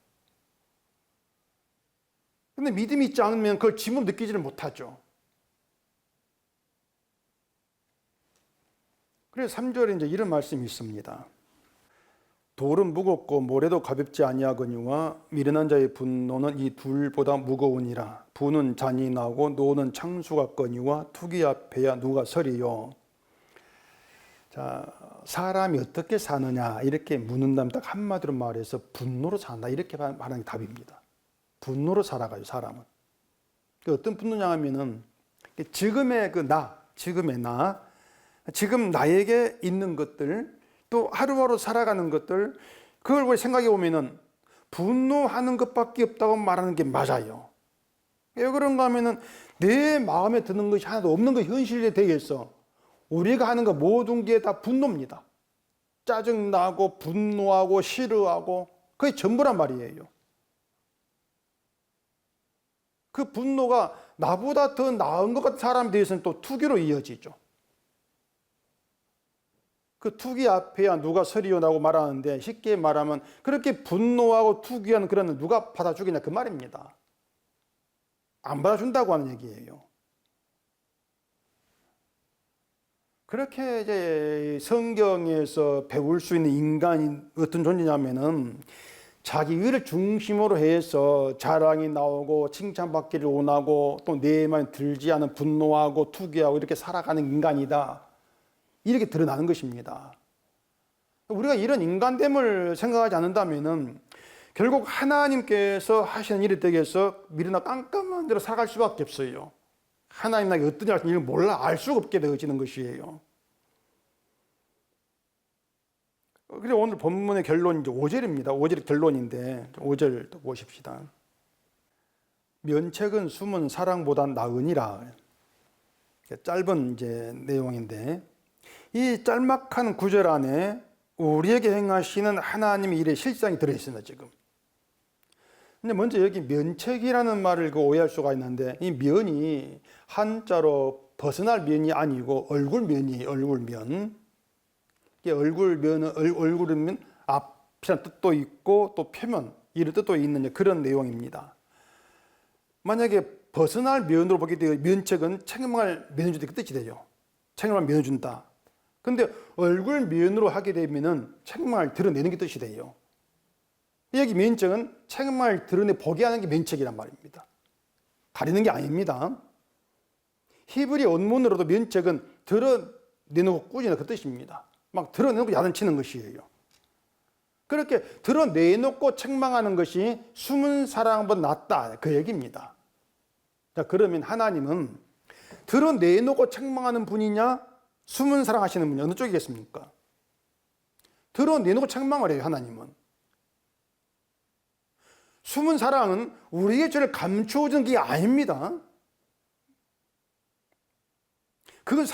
근데 믿음이 있지 않으면 그걸 짐으로 느끼지를 못하죠. 그래서 3절에 이제 이런 말씀이 있습니다. 돌은 무겁고 모래도 가볍지 아니하거니와 미련한 자의 분노는 이 둘보다 무거우니라. 부는 잔인하고 노는 창수 같거니와 투기 앞에야 누가 서리요. 자, 사람이 어떻게 사느냐 이렇게 묻는다면 딱 한마디로 말해서 분노로 산다, 이렇게 말하는 게 답입니다. 분노로 살아가요, 사람은. 어떤 분노냐 하면은 지금의 지금 나에게 있는 것들, 또 하루하루 살아가는 것들, 그걸 생각해 보면은 분노하는 것밖에 없다고 말하는 게 맞아요. 왜 그런가 하면은 내 마음에 드는 것이 하나도 없는 것이 현실이 되겠어. 우리가 하는 거 모든 게 다 분노입니다. 짜증나고 분노하고 싫어하고 그게 전부란 말이에요. 그 분노가 나보다 더 나은 것 같은 사람에 대해서는 또 투기로 이어지죠. 그 투기 앞에야 누가 서리오라고 말하는데 쉽게 말하면 그렇게 분노하고 투기하는 그런 누가 받아주겠냐 그 말입니다. 안 받아준다고 하는 얘기예요. 그렇게 이제 성경에서 배울 수 있는 인간이 어떤 존재냐면은 자기 의를 중심으로 해서 자랑이 나오고 칭찬받기를 원하고 또 내 마음에 들지 않은 분노하고 투기하고 이렇게 살아가는 인간이다. 이렇게 드러나는 것입니다. 우리가 이런 인간됨을 생각하지 않는다면은 결국 하나님께서 하시는 일에 대해서 미루나 깜깜한 대로 살아갈 수밖에 없어요. 하나님 나에게 어떤 일을 몰라 알 수가 없게 되어지는 것이에요. 그래서 오늘 본문의 결론이 이제 5절입니다. 5절이 결론인데 5절 또 보십시다. 면책은 숨은 사랑보다 나으니라. 짧은 이제 내용인데 이 짤막한 구절 안에 우리에게 행하시는 하나님의 일의 실상이 들어있습니다. 지금. 근데 먼저 여기 면책이라는 말을 오해할 수가 있는데 이 면이 한자로 벗어날 면이 아니고 얼굴면이에요. 얼굴면. 이게 얼굴은 앞이라는 뜻도 있고 또 표면 이런 뜻도 있는 그런 내용입니다. 만약에 벗어날 면으로 보게 되면 면책은 책망을 면해준다 그 뜻이 돼요. 책망을 면해준다. 근데 얼굴면으로 하게 되면은 책망을 드러내는 게 뜻이 돼요. 여기 면책은 책망을 드러내 보게 하는 게 면책이란 말입니다. 가리는 게 아닙니다. 히브리 원문으로도 면책은 드러내놓고 꾸짖는 그 뜻입니다. 막 드러내놓고 야단치는 것이에요. 그렇게 드러내놓고 책망하는 것이 숨은 사랑보다 낫다 그 얘기입니다. 자, 그러면 하나님은 드러내놓고 책망하는 분이냐 숨은 사랑하시는 분이 어느 쪽이겠습니까? 드러내놓고 책망을 해요. 하나님은. 숨은 사랑은 우리의 죄를 감추어주는 게 아닙니다. 그건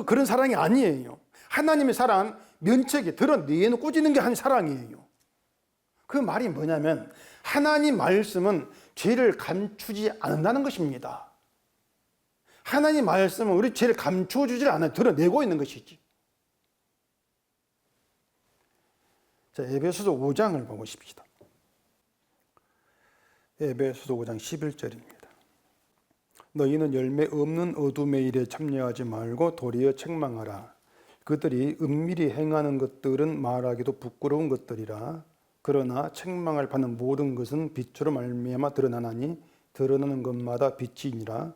그런 사랑이 아니에요. 하나님의 사랑, 면책이 드러내놓고 꾸짖는 게 한 사랑이에요. 그 말이 뭐냐면 하나님 말씀은 죄를 감추지 않는다는 것입니다. 하나님 말씀은 우리 죄를 감추어주질 않아요. 드러내고 있는 것이지. 자, 에베소서 5장을 보고 싶시다. 에베소서 5장 11절입니다. 너희는 열매 없는 어둠의 일에 참여하지 말고 도리어 책망하라. 그들이 은밀히 행하는 것들은 말하기도 부끄러운 것들이라. 그러나 책망을 받는 모든 것은 빛으로 말미암아 드러나나니 드러나는 것마다 빛이니라.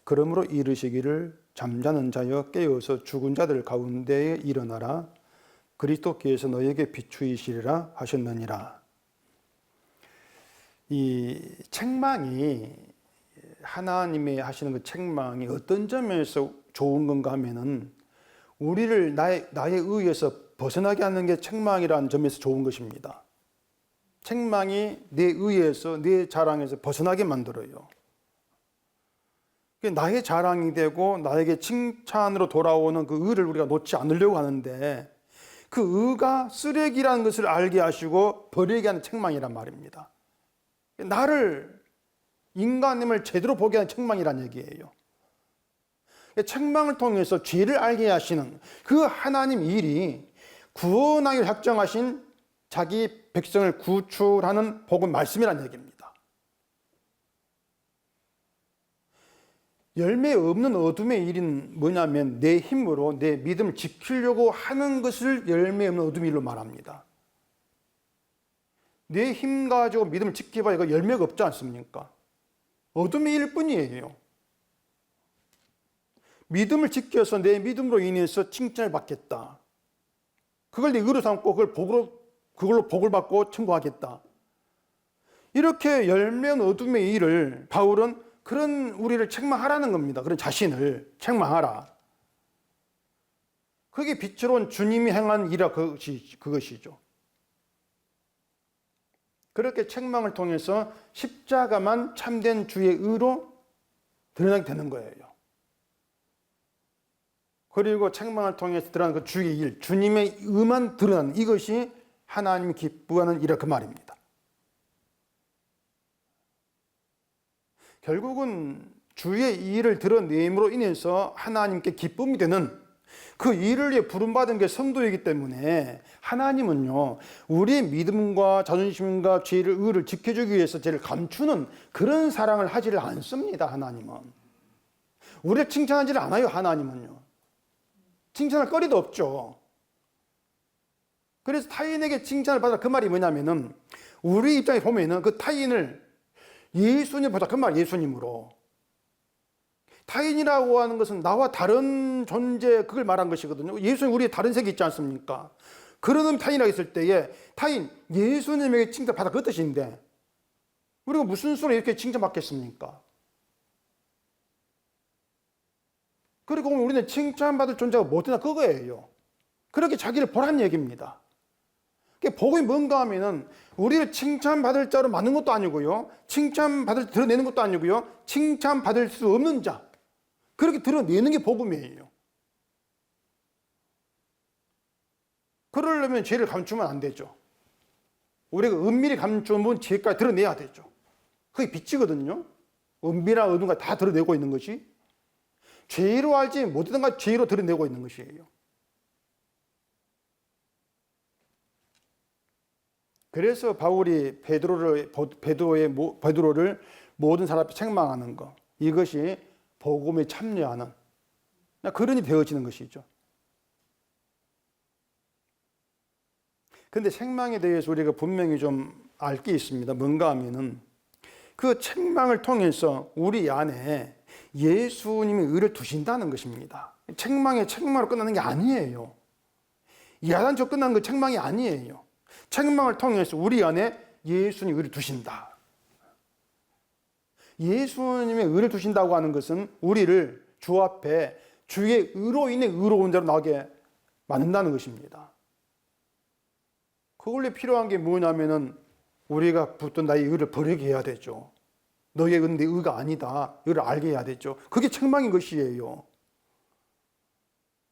그러므로 이르시기를 잠자는 자여 깨어서 죽은 자들 가운데에 일어나라. 그리스도께서 너에게 비추이시리라 하셨느니라. 이 책망이 하나님이 하시는 그 책망이 어떤 점에서 좋은 건가 하면은 우리를 나의 의에서 벗어나게 하는 게 책망이라는 점에서 좋은 것입니다. 책망이 내 의에서 내 자랑에서 벗어나게 만들어요. 나의 자랑이 되고 나에게 칭찬으로 돌아오는 그 의를 우리가 놓지 않으려고 하는데 그 의가 쓰레기라는 것을 알게 하시고 버리게 하는 책망이란 말입니다. 나를 인간임을 제대로 보게 하는 책망이란 얘기예요. 책망을 통해서 죄를 알게 하시는 그 하나님 일이 구원하기를 작정하신 자기 백성을 구출하는 복음 말씀이란 얘기입니다. 열매 없는 어둠의 일은 뭐냐면 내 힘으로 내 믿음을 지키려고 하는 것을 열매 없는 어둠의 일로 말합니다. 내 힘 가지고 믿음을 지켜봐야 이거 열매가 없지 않습니까? 어둠의 일뿐이에요. 믿음을 지켜서 내 믿음으로 인해서 칭찬을 받겠다. 그걸 내 의로 삼고 그걸로 복을 받고 청구하겠다. 이렇게 열매 없는 어둠의 일을 바울은 그런 우리를 책망하라는 겁니다. 그런 자신을 책망하라. 그게 빛으로 온 주님이 행한 일이라 그것이죠. 그렇게 책망을 통해서 십자가만 참된 주의 의로 드러나게 되는 거예요. 그리고 책망을 통해서 드러나는 그 주의 일, 주님의 의만 드러나는 이것이 하나님이 기뻐하는 일이라 그 말입니다. 결국은 주의 일을 드러냄으로 인해서 하나님께 기쁨이 되는 그 일을 위해 부름받은 게 성도이기 때문에 하나님은요, 우리의 믿음과 자존심과 죄를, 의를 지켜주기 위해서 죄를 감추는 그런 사랑을 하지를 않습니다. 하나님은 우리를 칭찬하지를 않아요. 하나님은요, 칭찬할 거리도 없죠. 그래서 타인에게 칭찬을 받아, 그 말이 뭐냐면은 우리 입장에 보면은 그 타인을 예수님보다, 그 말 예수님으로, 타인이라고 하는 것은 나와 다른 존재, 그걸 말한 것이거든요. 예수님 우리의 다른 색이 있지 않습니까? 그런 타인이라고 했을 때에 타인 예수님에게 칭찬받아, 그 뜻인데 우리가 무슨 수로 이렇게 칭찬받겠습니까? 그리고 우리는 칭찬받을 존재가 뭐냐, 그거예요. 그렇게 자기를 보란 얘기입니다. 복음이 뭔가 하면은 우리를 칭찬받을 자로 만든 것도 아니고요, 칭찬받을 드러내는 것도 아니고요, 칭찬받을 수 없는 자, 그렇게 드러내는 게 복음이에요. 그러려면 죄를 감추면 안 되죠. 우리가 은밀히 감추면 죄까지 드러내야 되죠. 그게 빛이거든요. 은밀한 어둠과 다 드러내고 있는 것이, 죄로 알지 못하던 것 죄로 드러내고 있는 것이에요. 그래서 바울이 베드로를 모든 사람 앞에 책망하는 것, 이것이 복음에 참여하는 그런이 되어지는 것이죠. 그런데 책망에 대해서 우리가 분명히 좀 알 게 있습니다. 뭔가 하면은 그 책망을 통해서 우리 안에 예수님의 의를 두신다는 것입니다. 책망으로 끝나는 게 아니에요. 야단쳐 끝나는 거 책망이 아니에요. 책망을 통해서 우리 안에 예수님의 의를 두신다. 예수님의 의를 두신다고 하는 것은 우리를 주 앞에 주의 의로 인해 의로운 자로 나오게 만든다는 것입니다. 그걸로 필요한 게 뭐냐면은 우리가 붙든 나의 의를 버리게 해야 되죠. 너의 의는 내 의가 아니다, 의를 알게 해야 되죠. 그게 책망인 것이에요.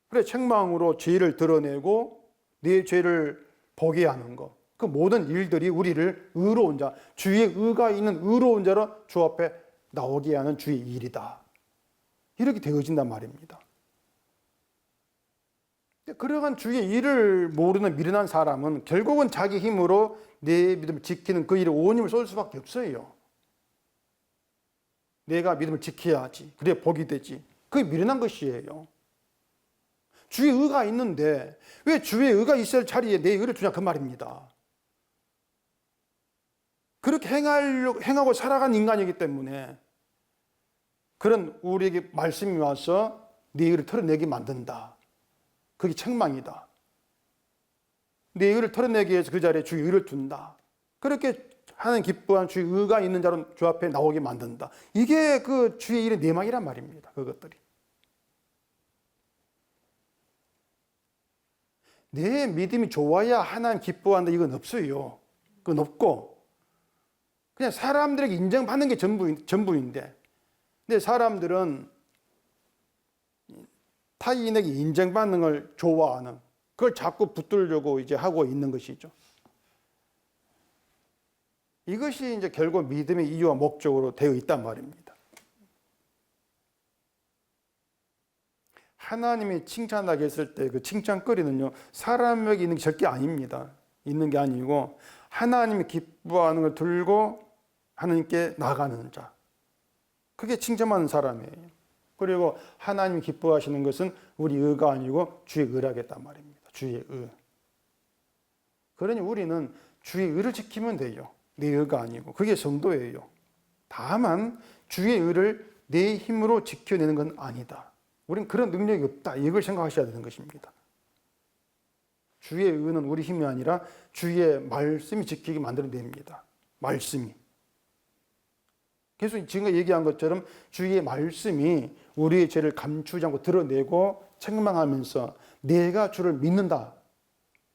그래, 책망으로 죄를 드러내고 내 죄를 보게 하는 것, 그 모든 일들이 우리를 의로운 자, 주의 의가 있는 의로운 자로 주 앞에 나오게 하는 주의 일이다. 이렇게 되어진단 말입니다. 그러한 주의 일을 모르는 미련한 사람은 결국은 자기 힘으로 내 믿음을 지키는 그 일에 온 힘을 쏠 수밖에 없어요. 내가 믿음을 지켜야지, 그래 복이 되지. 그게 미련한 것이에요. 주의 의가 있는데 왜 주의 의가 있을 자리에 내 의를 두냐, 그 말입니다. 그렇게 행하고 살아간 인간이기 때문에 그런 우리에게 말씀이 와서 내 의를 털어내게 만든다. 그게 책망이다. 내 의를 털어내기 위해서 그 자리에 주의 의를 둔다. 그렇게 하는 기뻐한 주의 의가 있는 자로 주 앞에 나오게 만든다. 이게 그 주의 일의 내막이란 말입니다. 그것들이. 내 믿음이 좋아야 하나님 기뻐한다, 이건 없어요. 그건 없고 그냥 사람들에게 인정받는 게 전부인데, 근데 사람들은 타인에게 인정받는 걸 좋아하는, 그걸 자꾸 붙들려고 이제 하고 있는 것이죠. 이것이 이제 결국 믿음의 이유와 목적으로 되어 있단 말입니다. 하나님이 칭찬하게 했을 때 그 칭찬거리는요, 사람에게 있는 게 절대 아닙니다. 있는 게 아니고 하나님이 기뻐하는 걸 들고 하나님께 나가는 자, 그게 칭찬하는 사람이에요. 그리고 하나님이 기뻐하시는 것은 우리 의가 아니고 주의 의라겠단 말입니다. 주의 의. 그러니 우리는 주의 의를 지키면 돼요. 내 의가 아니고. 그게 성도예요. 다만 주의 의를 내 힘으로 지켜내는 건 아니다. 우리는 그런 능력이 없다, 이걸 생각하셔야 되는 것입니다. 주의 의는 우리 힘이 아니라 주의 말씀이 지키게 만들어냅니다. 말씀이. 그래서 지금 얘기한 것처럼 주의 말씀이 우리의 죄를 감추지 않고 드러내고 책망하면서 내가 주를 믿는다,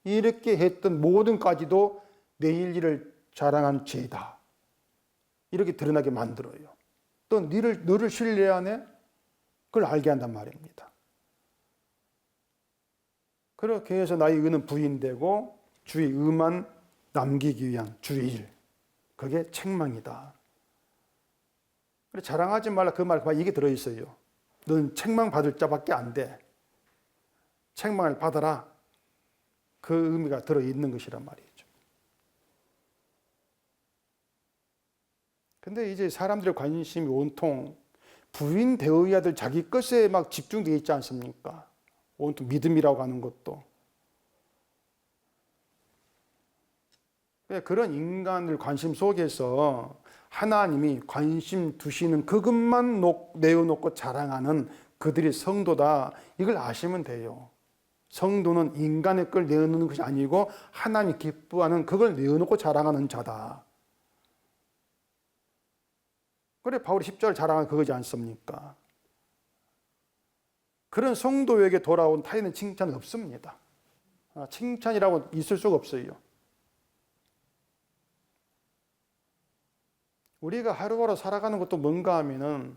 이렇게 했던 모든까지도 내일 일을 자랑한 죄다. 이렇게 드러나게 만들어요. 또 너를 신뢰하네? 그걸 알게 한단 말입니다. 그렇게 해서 나의 의는 부인되고 주의 의만 남기기 위한 주의 일. 그게 책망이다. 그래, 자랑하지 말라 그 말 이게 들어있어요. 넌 책망받을 자밖에 안 돼. 책망을 받아라. 그 의미가 들어있는 것이란 말이죠. 근데 이제 사람들의 관심이 온통 부인되어야 될 자기 것에 막 집중되어 있지 않습니까? 온통 믿음이라고 하는 것도. 그런 인간들 관심 속에서 하나님이 관심 두시는 그것만 내어놓고 자랑하는 그들이 성도다. 이걸 아시면 돼요. 성도는 인간의 걸 내어놓는 것이 아니고 하나님이 기뻐하는 그걸 내어놓고 자랑하는 자다. 그래 바울이 10절 자랑한 그거지 않습니까? 그런 성도에게 돌아온 타인의 칭찬은 없습니다. 칭찬이라고 있을 수가 없어요. 우리가 하루하루 살아가는 것도 뭔가 하면은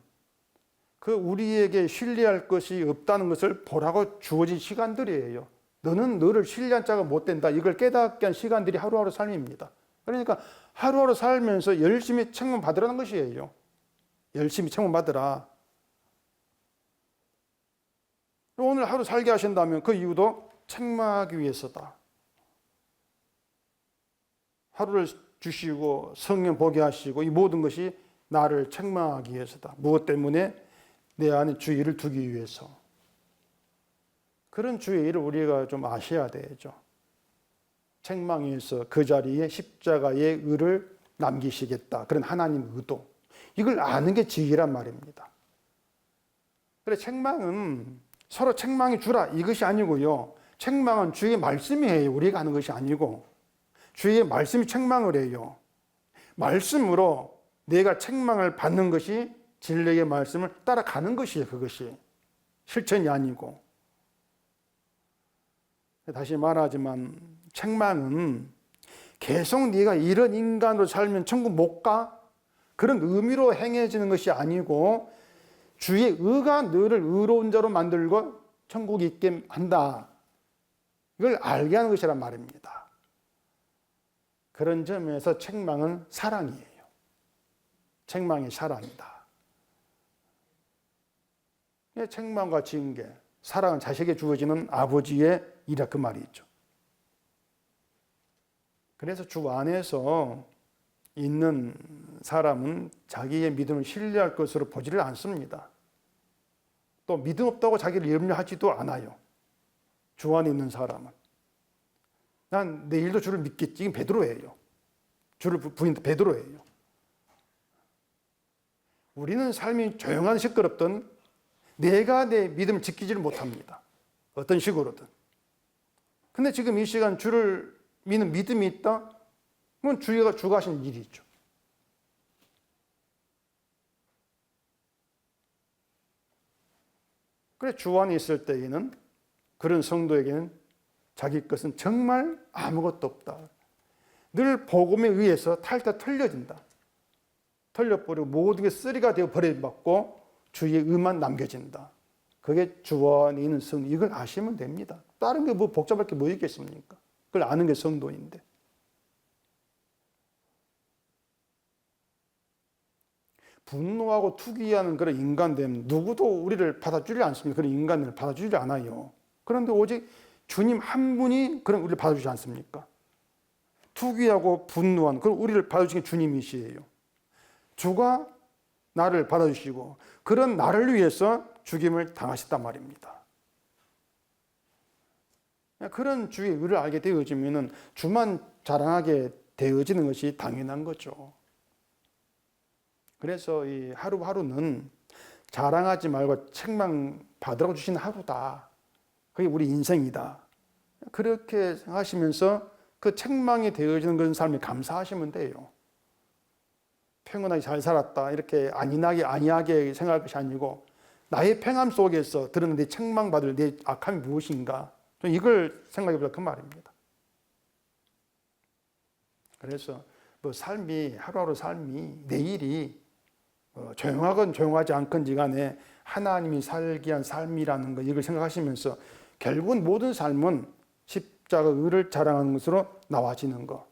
그 우리에게 신뢰할 것이 없다는 것을 보라고 주어진 시간들이에요. 너는 너를 신뢰한 자가 못 된다. 이걸 깨닫게 한 시간들이 하루하루 삶입니다. 그러니까 하루하루 살면서 열심히 책망 받으라는 것이에요. 열심히 책망 받으라. 오늘 하루 살게 하신다면 그 이유도 책망하기 위해서다. 하루를 주시고 성령 보게 하시고 이 모든 것이 나를 책망하기 위해서다. 무엇 때문에? 내 안에 주의 일을 두기 위해서. 그런 주의 일을 우리가 좀 아셔야 되죠. 책망에서 그 자리에 십자가의 의를 남기시겠다. 그런 하나님 의도. 이걸 아는 게 지혜란 말입니다. 그래 책망은 서로 책망해 주라 이것이 아니고요. 책망은 주의 말씀이 해요. 우리가 하는 것이 아니고 주의 말씀이 책망을 해요. 말씀으로 내가 책망을 받는 것이 진리의 말씀을 따라가는 것이에요. 그것이 실천이 아니고. 다시 말하지만 책망은 계속 네가 이런 인간으로 살면 천국 못 가? 그런 의미로 행해지는 것이 아니고 주의 의가 너를 의로운 자로 만들고 천국에 있게 한다. 이걸 알게 하는 것이란 말입니다. 그런 점에서 책망은 사랑이에요. 책망이 사랑이다. 책망과 징계, 사랑은 자식에게 주어지는 아버지의 일이라 그 말이 있죠. 그래서 주 안에서 있는 사람은 자기의 믿음을 신뢰할 것으로 보지를 않습니다. 또 믿음 없다고 자기를 염려하지도 않아요. 주 안에 있는 사람은. 난 내일도 주를 믿겠지. 이건 베드로예요. 주를 부인 베드로예요. 우리는 삶이 조용한 시끄럽던 내가 내 믿음을 지키지를 못합니다. 어떤 식으로든. 근데 지금 이 시간 주를 믿는 믿음이 있다? 그건 주가 하신 일이죠. 그래 주 안에 있을 때에는 그런 성도에게는 자기 것은 정말 아무것도 없다. 늘 복음에 의해서 탈탈 털려진다. 털려버리고 모든 게 쓰리가 되어 버림받고 주의 의만 남겨진다. 그게 주 안에 있는 성도. 이걸 아시면 됩니다. 다른 게 뭐 복잡할 게 뭐 있겠습니까? 그걸 아는 게 성도인데. 분노하고 투기하는 그런 인간됨 누구도 우리를 받아주지 않습니다. 그런 인간을 받아주지 않아요. 그런데 오직 주님 한 분이 그런 우리를 받아주지 않습니까? 투기하고 분노한 그런 우리를 받아주신 게 주님이시에요. 주가 나를 받아주시고 그런 나를 위해서 죽임을 당하셨단 말입니다. 그런 주의 의를 알게 되어지면 주만 자랑하게 되어지는 것이 당연한 거죠. 그래서 이 하루하루는 자랑하지 말고 책망 받으라고 주신 하루다. 그게 우리 인생이다. 그렇게 생각하시면서 그 책망이 되어지는 그런 삶에 감사하시면 돼요. 평온하게 잘 살았다. 이렇게 안이하게 생각할 것이 아니고 나의 평안 속에서 드러난 내 책망받을 내 악함이 무엇인가. 좀 이걸 생각해 보자 그 말입니다. 그래서 뭐 삶이 하루하루 삶이 내일이 조용하건 조용하지 않건지 간에 하나님이 살게 한 삶이라는 거 이걸 생각하시면서 결국은 모든 삶은 십자가 의를 자랑하는 것으로 나와지는 것.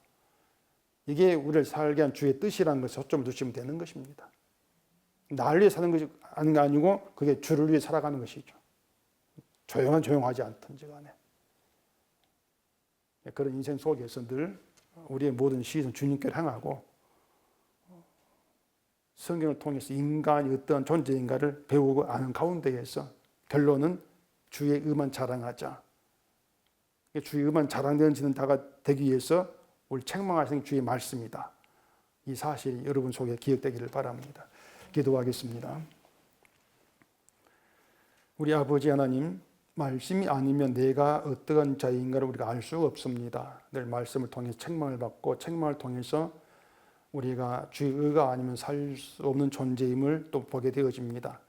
이게 우리를 살게 한 주의 뜻이라는 것에 초점을 두시면 되는 것입니다. 나를 위해 사는 것이 아니고 그게 주를 위해 살아가는 것이죠. 조용하지 않든지 간에. 그런 인생 속에서 늘 우리의 모든 시선 주님께로 향하고 성경을 통해서 인간이 어떠한 존재인가를 배우고 아는 가운데에서 결론은 주의 의만 자랑하자. 주의 의만 자랑되는 지는 자가 되기 위해서 우리 책망하시는 주의 말씀이다. 이 사실이 여러분 속에 기억되기를 바랍니다. 기도하겠습니다. 우리 아버지 하나님, 말씀이 아니면 내가 어떠한 자인가를 우리가 알 수가 없습니다. 늘 말씀을 통해서 책망을 받고 책망을 통해서 우리가 주의 의가 아니면 살 수 없는 존재임을 또 보게 되어집니다.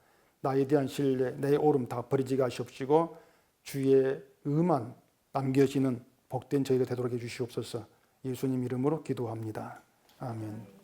나에 대한 신뢰, 내 오름 다 버리지 하시옵시고 주의 의만 남겨지는 복된 저희가 되도록 해주시옵소서. 예수님 이름으로 기도합니다. 아멘.